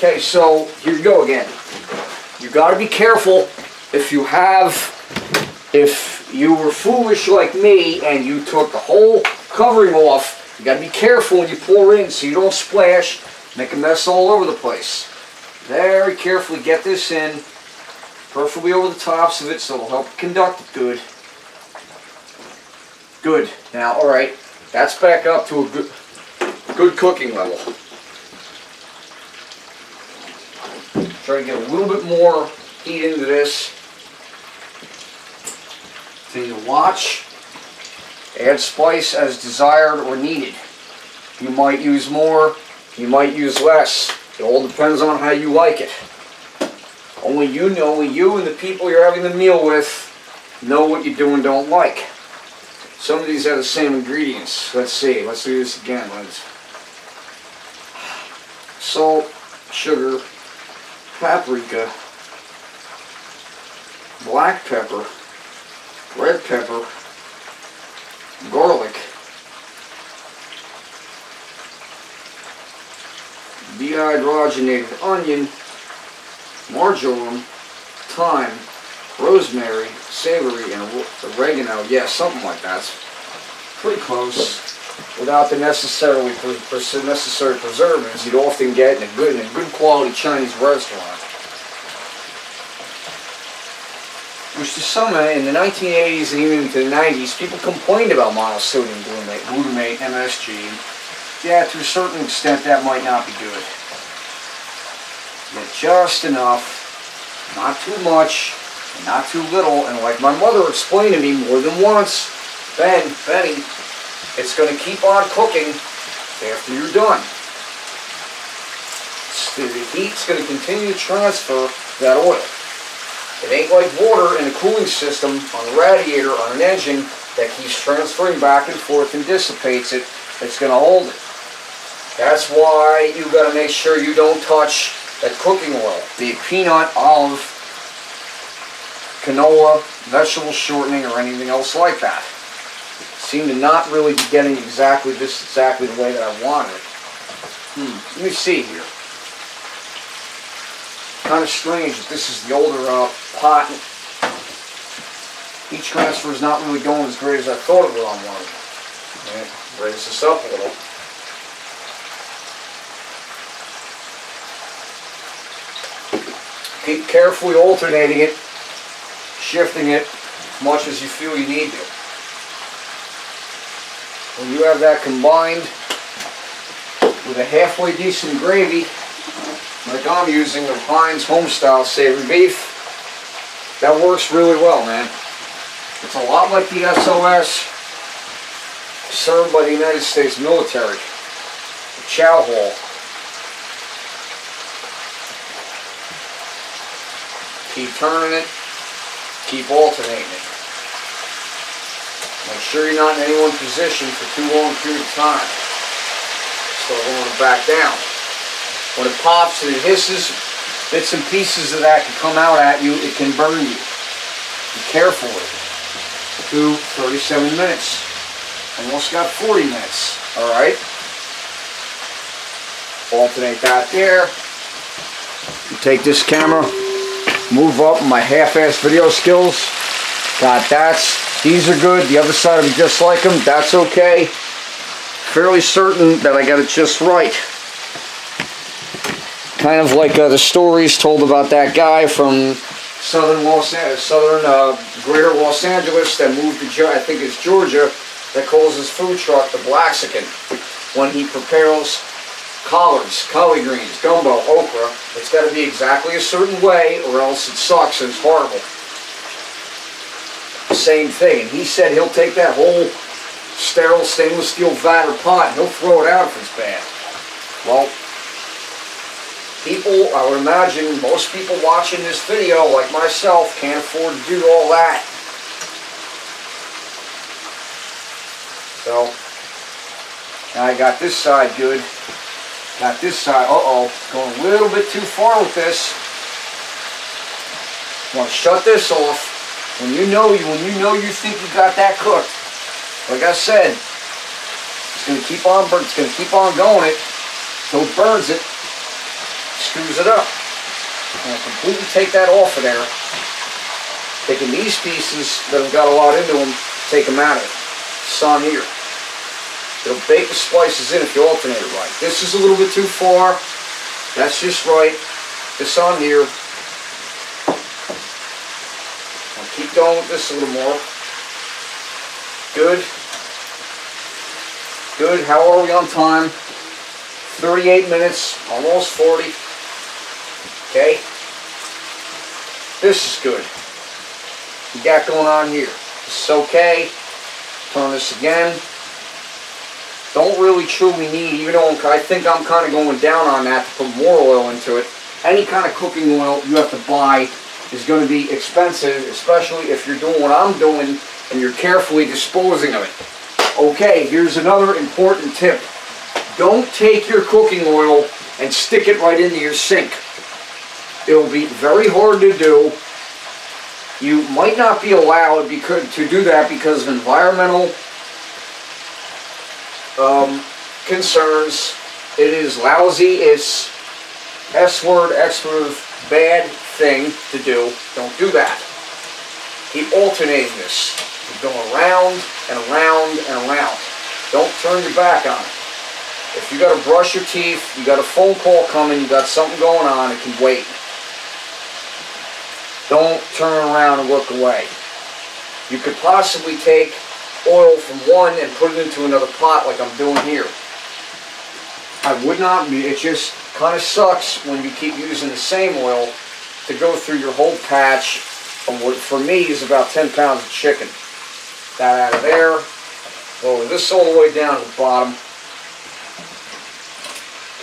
Okay, so here you go again. You got to be careful if you were foolish like me and you took the whole covering off. You got to be careful when you pour in so you don't splash, make a mess all over the place. Very carefully get this in, preferably over the tops of it, so it'll help conduct it good. Good. Now, all right, that's back up to a good cooking level. Try to get a little bit more heat into this. Continue to watch. Add spice as desired or needed. You might use more, you might use less. It all depends on how you like it. Only you and the people you're having the meal with know what you do and don't like. Some of these have the same ingredients. Let's see. Let's do this again. Salt, sugar, paprika, black pepper, red pepper, garlic, dehydrogenated onion, marjoram, thyme, rosemary, savory, and oregano. Yeah, something like that. Pretty close. Without the necessary preservatives you'd often get in a good quality Chinese restaurant. Which to some, in the 1980s and even into the 90s, people complained about monosodium glutamate, MSG. Yeah, to a certain extent that might not be good. But just enough, not too much, and not too little, and like my mother explained to me more than once, Benny, it's going to keep on cooking after you're done. The heat's going to continue to transfer that oil. It ain't like water in a cooling system on a radiator on an engine that keeps transferring back and forth and dissipates it. It's going to hold it. That's why you got to make sure you don't touch that cooking oil, be it peanut, olive, canola, vegetable shortening, or anything else like that. Seem to not really be getting exactly the way that I wanted it. Let me see here. Kind of strange that this is the older pot. Heat transfer is not really going as great as I thought it would on one. Okay, raise this up a little. Keep carefully alternating it, shifting it as much as you feel you need to. When you have that combined with a halfway decent gravy, like I'm using the Heinz Homestyle Savory Beef, that works really well, man. It's a lot like the SOS served by the United States military, the chow hall. Keep turning it, keep alternating it. Make sure you're not in any one position for too long a period of time. Start rolling it back down. When it pops and it hisses, bits and pieces of that can come out at you. It can burn you. Be careful with it. Do 37 minutes. Almost got 40 minutes. Alright? Alternate that there. Take this camera, move up my half-ass video skills. Got that. These are good. The other side will be just like them. That's okay. Fairly certain that I got it just right. Kind of like the stories told about that guy from greater Los Angeles that moved to, I think it's Georgia, that calls his food truck the Blaxican. When he prepares collards, collard greens, gumbo, okra, it's got to be exactly a certain way or else it sucks and it's horrible. Same thing. And he said he'll take that whole sterile stainless steel vat or pot and he'll throw it out if it's bad. Well, people, I would imagine most people watching this video, like myself, can't afford to do all that. So, now I got this side good. Got this side, going a little bit too far with this. Want to shut this off. When you know you think you got that cooked, like I said, it's going to keep on going it till it burns it. screws it up. And I'll completely take that off of there. Taking these pieces that have got a lot into them, take them out of it. This on here. It'll bake the splices in if you alternate it right. This is a little bit too far. That's just right. This on here. I'll keep going with this a little more. Good. Good. How are we on time? 38 minutes, almost 40. Okay. This is good. We got going on here. This is okay. Turn this again. Don't really truly need, even though I think I'm kind of going down on that to put more oil into it. Any kind of cooking oil you have to buy is going to be expensive, especially if you're doing what I'm doing and you're carefully disposing of it. Okay, here's another important tip. Don't take your cooking oil and stick it right into your sink. It'll be very hard to do. You might not be allowed to do that because of environmental concerns. It is lousy. It's S-word, expletive, bad thing to do. Don't do that. Keep alternating this. Keep going around and around and around. Don't turn your back on it. If you got to brush your teeth, you got a phone call coming, you got something going on, it can wait. Don't turn around and look away. You could possibly take oil from one and put it into another pot like I'm doing here. I would not, it just kind of sucks when you keep using the same oil to go through your whole patch of what for me is about 10 pounds of chicken. That out of there, lower this all the way down to the bottom.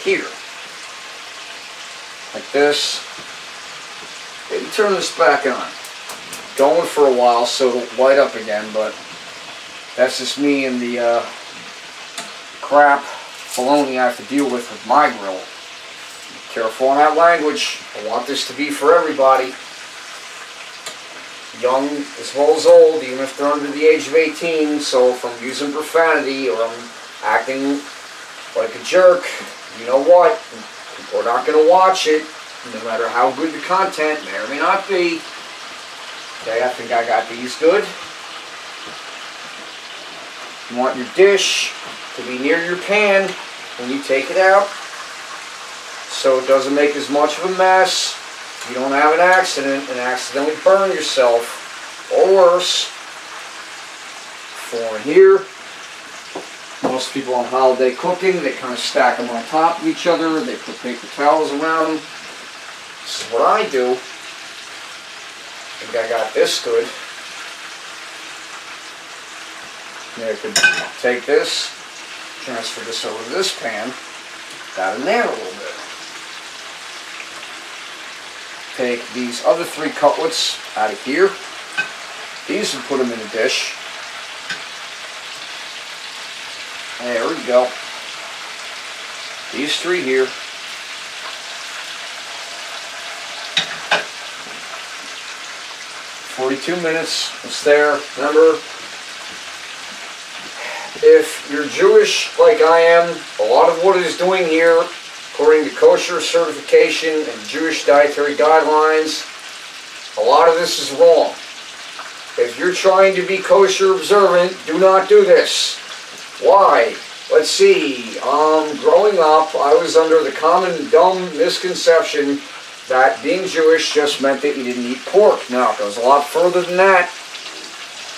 Here. Like this. Maybe turn this back on. Going for a while so it'll light up again, but that's just me and the crap baloney I have to deal with my grill. Be careful on that language. I want this to be for everybody. Young as well as old, even if they're under the age of 18, so if I'm using profanity or I'm acting like a jerk, you know what? People are not going to watch it, no matter how good the content may or may not be. Okay, I think I got these good. You want your dish to be near your pan when you take it out, so it doesn't make as much of a mess. You don't have an accident and accidentally burn yourself, or worse. For in here, most people on holiday cooking, they kind of stack them on top of each other. They put paper towels around them. This is what I do. I think I got this good. I could take this, transfer this over to this pan, got in there a little bit. Take these other 3 cutlets out of here. These and put them in a dish. There we go. These 3 here. "42 minutes, it's there." Remember, if you're Jewish like I am, a lot of what it is doing here, according to kosher certification and Jewish dietary guidelines, a lot of this is wrong. If you're trying to be kosher observant, do not do this. Why? Let's see. Growing up, I was under the common dumb misconception that being Jewish just meant that you didn't eat pork. No, it goes a lot further than that.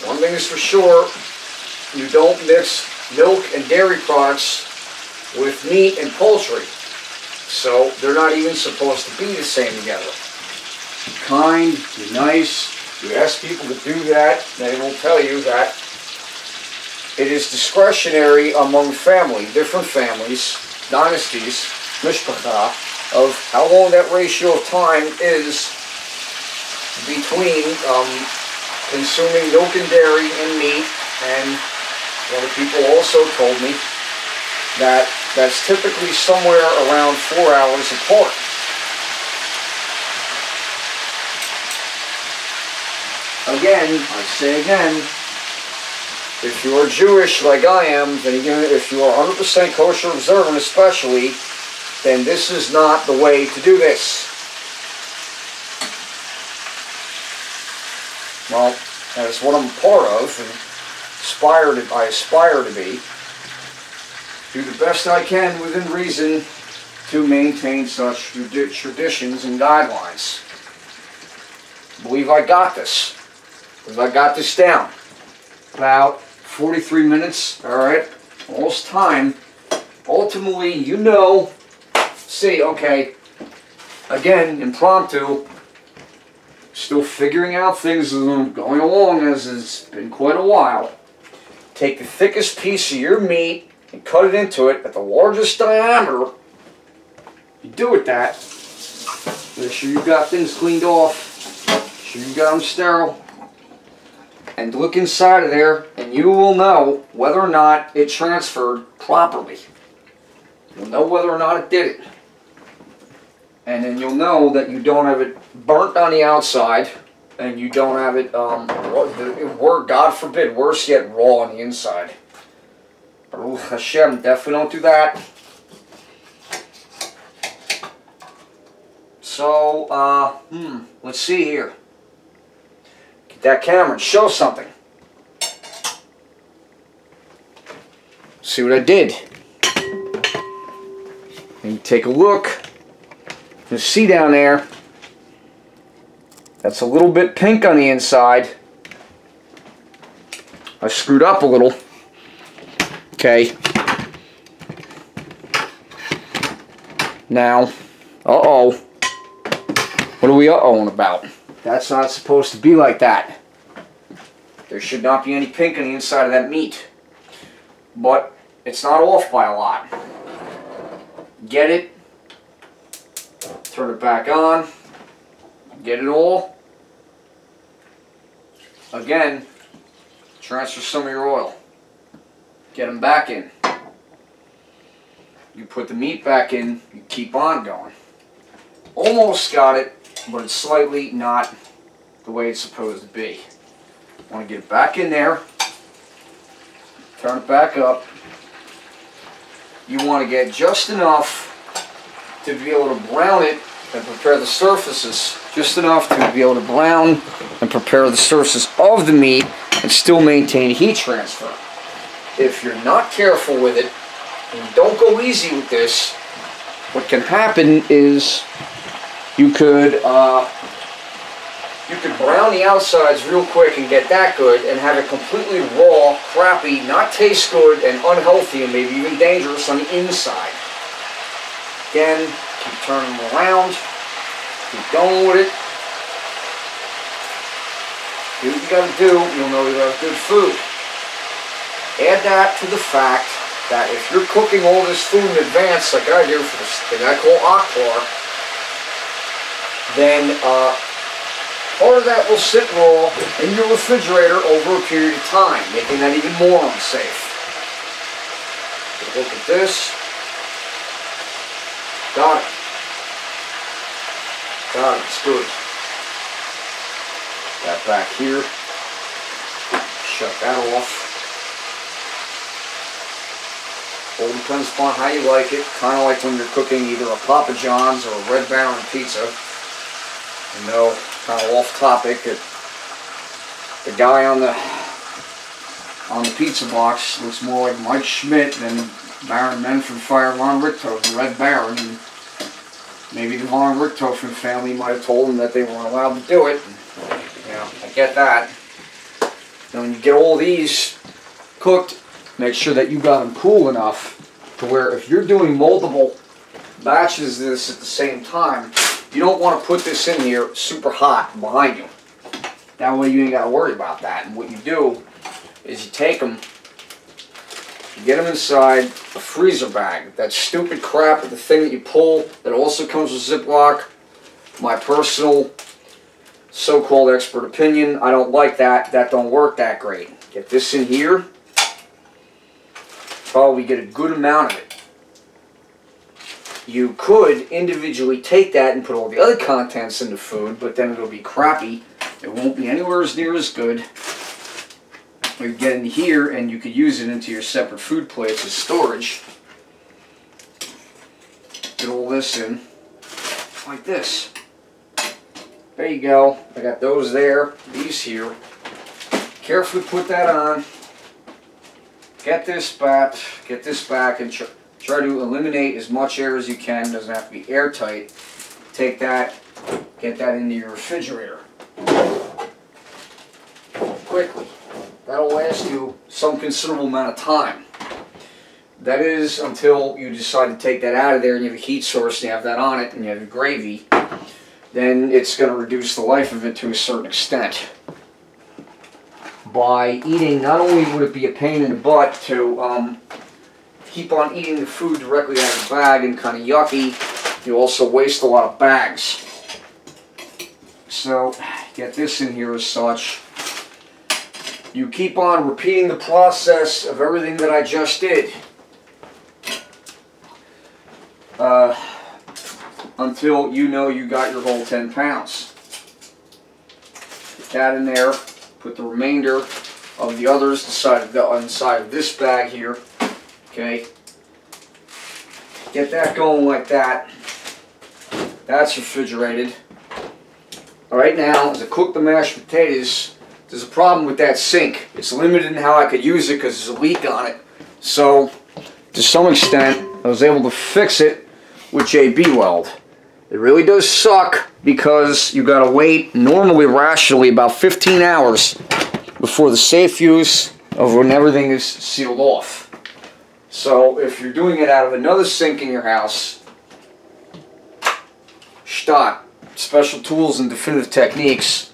One thing is for sure, you don't mix milk and dairy products with meat and poultry. So they're not even supposed to be the same together. Be kind, be nice. You ask people to do that, they will tell you that it is discretionary among different families, dynasties, mishpacha, of how long that ratio of time is between consuming milk and dairy and meat. And other people also told me that that's typically somewhere around 4 hours apart. Again, I say again, if you are Jewish like I am, then again, if you are 100% kosher observant especially, then this is not the way to do this. Well, that's what I'm part of, and I aspire to be. Do the best I can within reason to maintain such traditions and guidelines. I believe I got this. I believe I got this down. About 43 minutes, alright, almost time. Ultimately, you know, see, okay, again, impromptu, still figuring out things as I'm going along, as it's been quite a while. Take the thickest piece of your meat and cut it into it at the largest diameter. You do it that. Make sure you've got things cleaned off. Make sure you got them sterile. And look inside of there, and you will know whether or not it transferred properly. You'll know whether or not it did it. And then you'll know that you don't have it burnt on the outside, and you don't have it, God forbid, worse yet, raw on the inside. Baruch Hashem, definitely don't do that. So, let's see here. Get that camera and show something. See what I did. And you take a look. You see down there, that's a little bit pink on the inside. I screwed up a little. Okay. Now, uh-oh. What are we uh-ohing about? That's not supposed to be like that. There should not be any pink on the inside of that meat. But it's not off by a lot. Get it. Turn it back on. Get it all. Again, transfer some of your oil. Get them back in. You put the meat back in, you keep on going. Almost got it, but it's slightly not the way it's supposed to be. Want to get it back in there. Turn it back up. You want to get just enough to be able to brown it and prepare the surfaces. Just enough to be able to brown and prepare the surfaces of the meat and still maintain heat transfer. If you're not careful with it, and you don't go easy with this, what can happen is you could brown the outsides real quick and get that good and have it completely raw, crappy, not taste good, and unhealthy, and maybe even dangerous on the inside. Again, keep turning them around, keep going with it. Do what you gotta do, you'll know you have good food. Add that to the fact that if you're cooking all this food in advance, like I do for this thing I call Akhplar, then part of that will sit raw in your refrigerator over a period of time, making that even more unsafe. Take a look at this. Got it. Got it, it's good. That back here. Shut that off. All depends upon how you like it. Kind of like when you're cooking either a Papa John's or a Red Baron pizza. You know, kind of off topic, the guy on the pizza box looks more like Mike Schmidt than Baron Menford Fire Von Richthofen, Red Baron. And maybe the Von Richthofen family might have told him that they weren't allowed to do it. You know, I get that. Now when you get all these cooked, make sure that you got them cool enough to where if you're doing multiple batches of this at the same time, you don't want to put this in here super hot behind you. That way you ain't got to worry about that. And what you do is you take them, you get them inside a freezer bag. That stupid crap, the thing that you pull that also comes with Ziploc. My personal so-called expert opinion, I don't like that. That don't work that great. Get this in here. Probably get a good amount of it. You could individually take that and put all the other contents in the food, but then it'll be crappy. It won't be anywhere as near as good. Or you get in here and you could use it into your separate food plates as storage. Get all this in like this. There you go. I got those there, these here. Carefully put that on. Get this back, and try to eliminate as much air as you can. It doesn't have to be airtight. Take that, get that into your refrigerator. Quickly. That'll last you some considerable amount of time. That is until you decide to take that out of there and you have a heat source and you have that on it and you have your gravy. Then it's going to reduce the life of it to a certain extent. By eating, not only would it be a pain in the butt to keep on eating the food directly out of the bag and kind of yucky, you also waste a lot of bags. So, get this in here as such. You keep on repeating the process of everything that I just did. Until you know you got your whole 10 pounds. Put that in there. Put the remainder of the others inside of this bag here. Okay. Get that going like that. That's refrigerated. Alright, now, as I cook the mashed potatoes, there's a problem with that sink. It's limited in how I could use it because there's a leak on it. So, to some extent, I was able to fix it with JB Weld. It really does suck because you gotta wait normally rationally about 15 hours before the safe use of when everything is sealed off. So if you're doing it out of another sink in your house, Stott, Special Tools and Definitive Techniques,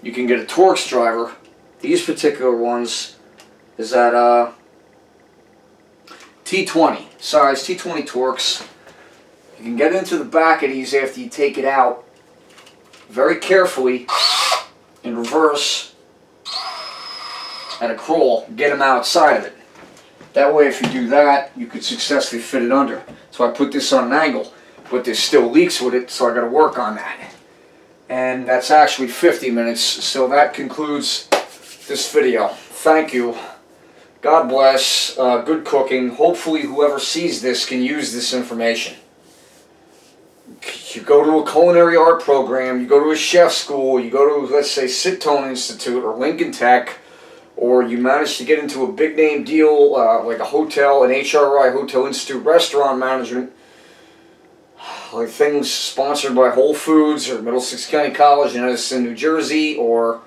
you can get a Torx driver. These particular ones is at T20 size, T20 Torx. You can get into the back of these after you take it out very carefully in reverse at a crawl, get them outside of it. That way if you do that, you could successfully fit it under. So I put this on an angle, but there's still leaks with it, so I got to work on that. And that's actually 50 minutes, so that concludes this video. Thank you. God bless. Good cooking. Hopefully whoever sees this can use this information. You go to a culinary art program, you go to a chef school, you go to, let's say, Sit-Tone Institute or Lincoln Tech, or you manage to get into a big name deal like a hotel, an HRI, Hotel Institute Restaurant Management, like things sponsored by Whole Foods or Middlesex County College in Edison, New Jersey, or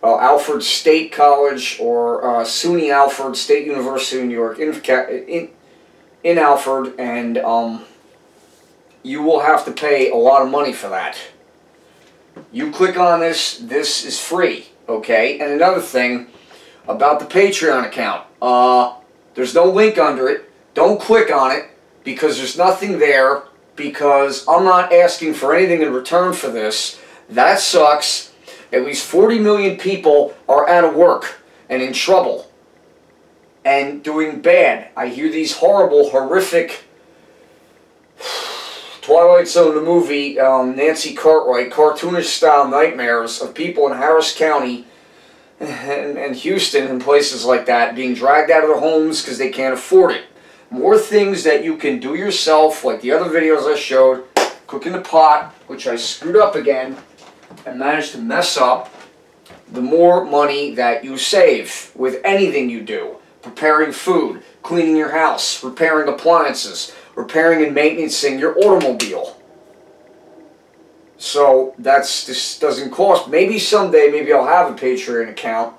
Alfred State College, or SUNY Alfred State University in New York, in Alfred, and you will have to pay a lot of money for that. You click on this, this is free, okay? And another thing about the Patreon account, there's no link under it. Don't click on it because there's nothing there, because I'm not asking for anything in return for this. That sucks. At least 40 million people are out of work and in trouble and doing bad. I hear these horrible, horrific Twilight Zone, the movie, Nancy Cartwright, cartoonish-style nightmares of people in Harris County and Houston and places like that being dragged out of their homes because they can't afford it. More things that you can do yourself, like the other videos I showed, cook in the pot, which I screwed up again and managed to mess up, the more money that you save with anything you do. Preparing food, cleaning your house, repairing appliances, repairing and maintaining your automobile. So this doesn't cost. Maybe someday, maybe I'll have a Patreon account.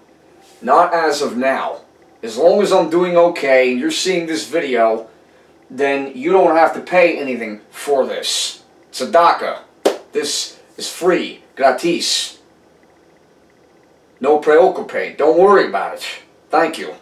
Not as of now. As long as I'm doing okay and you're seeing this video, then you don't have to pay anything for this. Tzedakah. This is free. Gratis. No preocupe. Don't worry about it. Thank you.